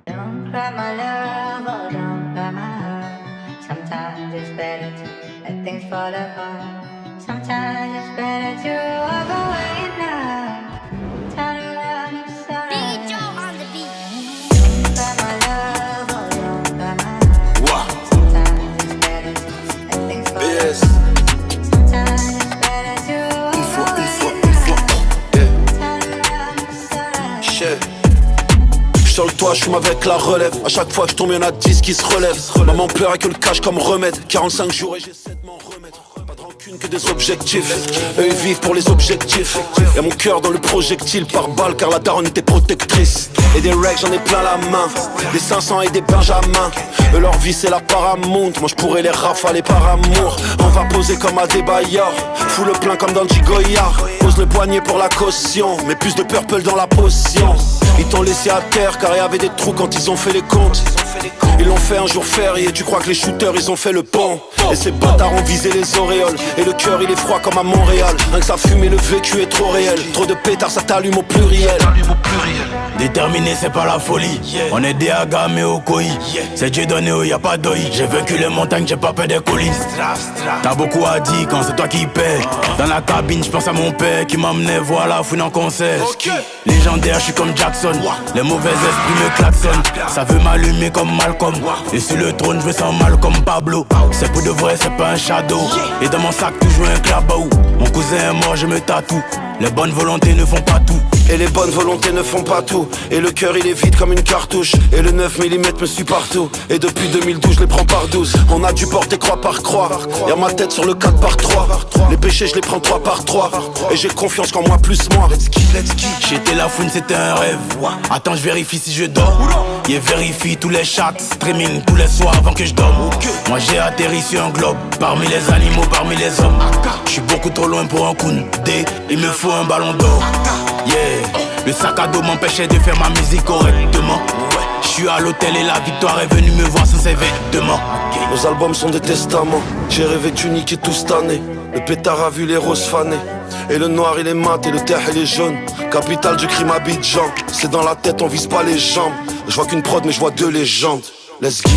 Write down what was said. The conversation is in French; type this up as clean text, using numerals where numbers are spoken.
Don't cry my love, oh don't cry my heart. Sometimes it's better to let things fall apart. Sometimes it's better to walk away now. Turn around and start Big Joe on the beat. Don't cry my love, oh don't cry my heart. Sometimes it's better to let things fall apart. Sometimes it's better to walk away now. Turn around and start Sur le toit, je fume avec la relève. À chaque fois que je tombe, y'en a 10 qui se relèvent. Maman pleurait que le cash comme remède. 45 jours et j'essaie de m'en remettre. Pas de rancune que des objectifs. Eux ils vivent pour les objectifs. Y'a mon cœur dans le projectile par balle car la daronne était protectrice. Et des règles j'en ai plein la main. Des 500 et des benjamins. Eux leur vie c'est la Paramount. Moi je pourrais les rafaler par amour. On va poser comme à des baillards. Fous le plein comme dans Goyard. Pose le poignet pour la caution. Mets plus de purple dans la potion. Ils t'ont laissé à terre car il y avait des trous quand ils ont fait les comptes. Ils l'ont fait un jour férié, tu crois que les shooters ils ont fait le pont. Et ces bâtards ont visé les auréoles. Et le cœur il est froid comme à Montréal. Rien que ça fume et le vécu est trop réel. Trop de pétards ça t'allume au pluriel. Déterminé c'est pas la folie. On est des agas mais au koi. C'est Dieu donné où y a pas d'œil. J'ai vaincu les montagnes, j'ai pas peur des collines. T'as beaucoup à dire quand c'est toi qui paie. Dans la cabine j'pense à mon père qui m'emmenait voir la fouine en concert. Légendaire je suis comme Jackson. Les mauvais esprits me klaxonnent. Ça veut m'allumer comme Malcolm. Et sur le trône je me sens mal comme Pablo. C'est pour de vrai c'est pas un shadow. Et dans mon sac toujours un clabaou. Mon cousin est mort je me tatoue. Les bonnes volontés ne font pas tout. Et les bonnes volontés ne font pas tout. Et le cœur il est vide comme une cartouche. Et le 9 mm me suit partout. Et depuis 2012 je les prends par 12. On a dû porter croix par croix. Y'a ma tête sur le 4 par 3. Les péchés je les prends 3 par 3. Et j'ai confiance qu'en moi plus moi. J'étais la fouine c'était un rêve. Attends je vérifie si je dors. Yeah vérifie tous les chats. Streaming tous les soirs avant que je dorme. Moi j'ai atterri sur un globe. Parmi les animaux, parmi les hommes. Je suis beaucoup trop loin pour un Koundé. Il me faut un ballon d'or. Yeah, le sac à dos m'empêchait de faire ma musique correctement. Je suis à l'hôtel et la victoire est venue me voir sans ses vêtements. Nos albums sont des testaments. J'ai rêvé de niquer tout cette année. Le pétard a vu les roses fanées. Et le noir il est mat et le terre il est jaune. Capitale du crime Abidjan. C'est dans la tête on vise pas les jambes. Je vois qu'une prod mais je vois deux légendes. Let's go.